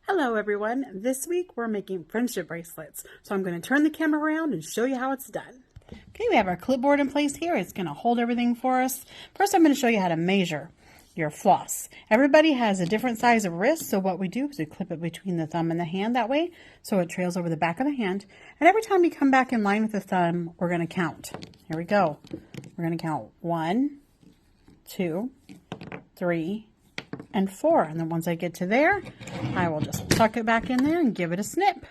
Hello everyone, this week we're making friendship bracelets. So I'm going to turn the camera around and show you how it's done. Okay, we have our clipboard in place here. It's going to hold everything for us. First I'm going to show you how to measure your floss. Everybody has a different size of wrist, so what we do is we clip it between the thumb and the hand that way, so it trails over the back of the hand. And every time you come back in line with the thumb, we're going to count. Here we go. We're going to count 1, 2, 3, and 4. And then once I get to there, I will just tuck it back in there and give it a snip.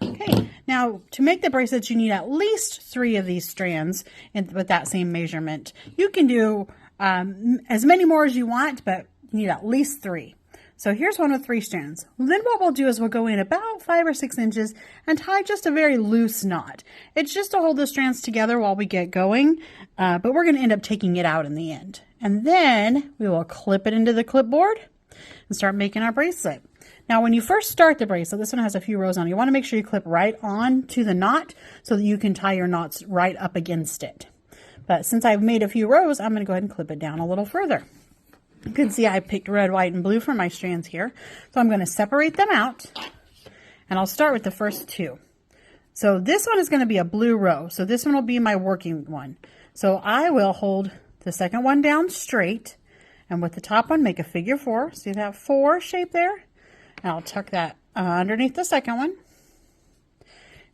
Okay, now to make the bracelets, you need at least 3 of these strands with that same measurement. You can do as many more as you want, but you need at least 3. So here's one with 3 strands. Then what we'll do is we'll go in about 5 or 6 inches and tie just a very loose knot. It's just to hold the strands together while we get going, but we're going to end up taking it out in the end. And then we will clip it into the clipboard and start making our bracelet. Now when you first start the bracelet, this one has a few rows on it. You want to make sure you clip right on to the knot so that you can tie your knots right up against it. But since I've made a few rows, I'm going to go ahead and clip it down a little further. You can see I picked red, white, and blue for my strands here. So I'm going to separate them out, and I'll start with the first 2. So this one is going to be a blue row. So this one will be my working one. So I will hold the second one down straight, and with the top one, make a figure 4. See that 4 shape there? And I'll tuck that underneath the second one.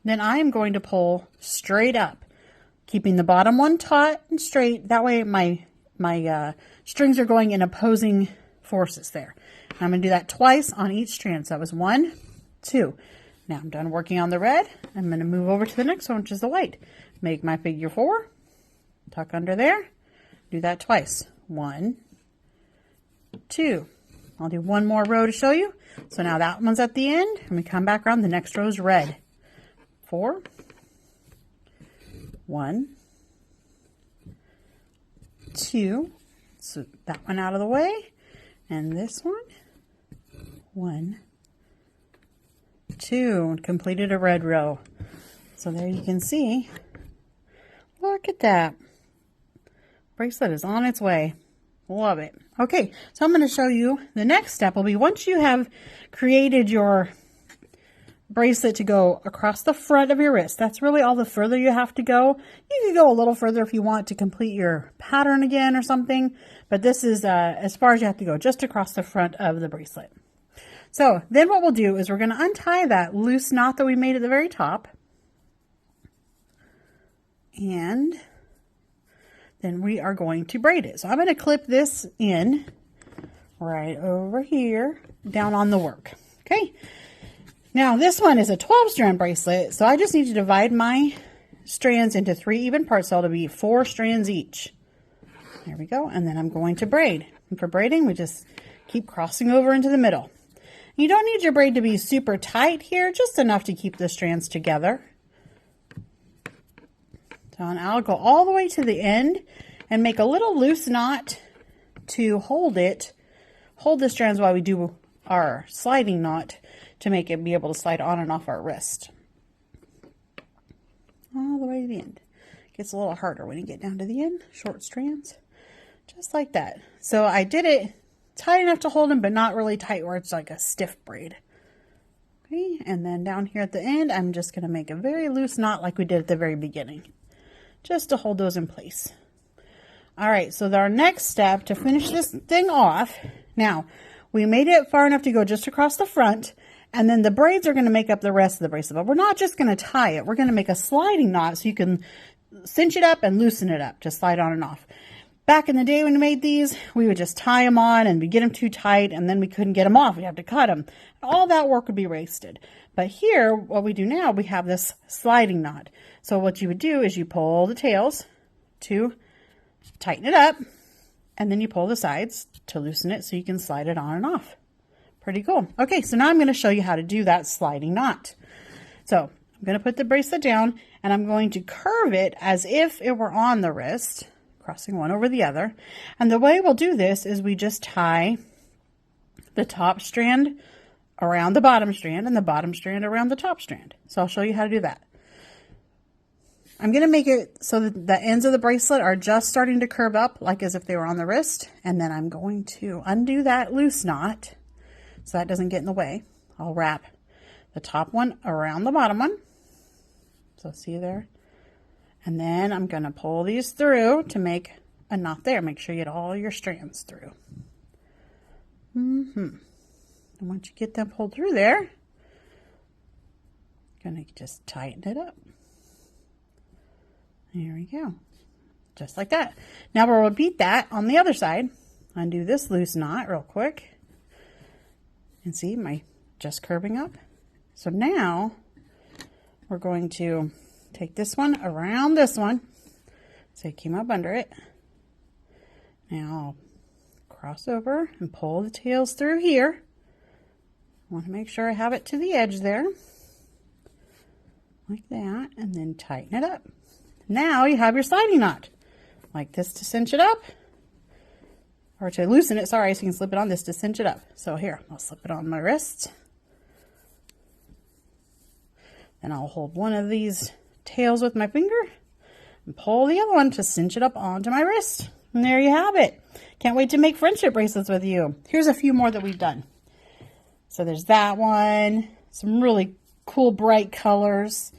Then I am going to pull straight up, keeping the bottom one taut and straight. That way my strings are going in opposing forces there. And I'm going to do that twice on each strand. So that was 1, 2. Now I'm done working on the red. I'm going to move over to the next one, which is the white. Make my figure 4, tuck under there, do that twice. 1, 2. I'll do one more row to show you. So now that one's at the end, and we come back around. The next row is red. 4, 1, 2. So that one out of the way, and this one, 1, 2. Completed a red row. So there you can see. Look at that. Bracelet is on its way. Love it. Okay, so I'm going to show you the next step will be once you have created your bracelet to go across the front of your wrist. That's really all the further you have to go. You can go a little further if you want to complete your pattern again or something, but this is as far as you have to go, just across the front of the bracelet. So then what we'll do is we're going to untie that loose knot that we made at the very top, and then we are going to braid it. So I'm going to clip this in right over here down on the work. Okay. Now this one is a 12-strand bracelet, so I just need to divide my strands into 3 even parts, so it'll be 4 strands each. There we go, and then I'm going to braid. And for braiding, we just keep crossing over into the middle. You don't need your braid to be super tight here, just enough to keep the strands together. So I'll go all the way to the end and make a little loose knot to hold the strands while we do our sliding knot, to make it be able to slide on and off our wrist. All the way to the end. Gets a little harder when you get down to the end. Short strands. Just like that. So I did it tight enough to hold them, but not really tight where it's like a stiff braid. Okay, and then down here at the end, I'm just going to make a very loose knot like we did at the very beginning, just to hold those in place. All right, so our next step to finish this thing off, now we made it far enough to go just across the front, and then the braids are going to make up the rest of the bracelet. But we're not just going to tie it. We're going to make a sliding knot so you can cinch it up and loosen it up to slide on and off. Back in the day when we made these, we would just tie them on and we'd get them too tight, and then we couldn't get them off. We'd have to cut them. All that work would be wasted. But here, what we do now, we have this sliding knot. So what you would do is you pull the tails to tighten it up, and then you pull the sides to loosen it so you can slide it on and off. Pretty cool. Okay, so now I'm going to show you how to do that sliding knot. So I'm going to put the bracelet down, and I'm going to curve it as if it were on the wrist, crossing one over the other. And the way we'll do this is we just tie the top strand around the bottom strand and the bottom strand around the top strand. So I'll show you how to do that. I'm going to make it so that the ends of the bracelet are just starting to curve up, like as if they were on the wrist. And then I'm going to undo that loose knot so that doesn't get in the way. I'll wrap the top one around the bottom one. So see there? And then I'm going to pull these through to make a knot there. Make sure you get all your strands through. And once you get them pulled through there, I'm going to just tighten it up. There we go. Just like that. Now we'll repeat that on the other side. Undo this loose knot real quick. And see my just curving up. So now we're going to take this one around this one. So it came up under it. Now cross over and pull the tails through here. I want to make sure I have it to the edge there. Like that. And then tighten it up. Now you have your sliding knot. Like this to cinch it up. Or to loosen it, sorry, so you can slip it on this to cinch it up. So here, I'll slip it on my wrist. Then I'll hold one of these tails with my finger and pull the other one to cinch it up onto my wrist. And there you have it. Can't wait to make friendship bracelets with you. Here's a few more that we've done. So there's that one. Some really cool bright colors.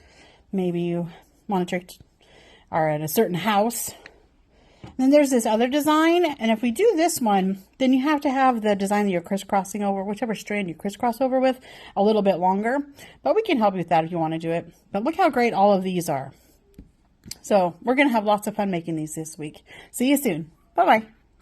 Maybe you want to are at a certain house. Then there's this other design, and if we do this one, then you have to have the design that you're crisscrossing over, whichever strand you crisscross over with, a little bit longer. But we can help you with that if you want to do it. But look how great all of these are. So we're going to have lots of fun making these this week. See you soon. Bye-bye.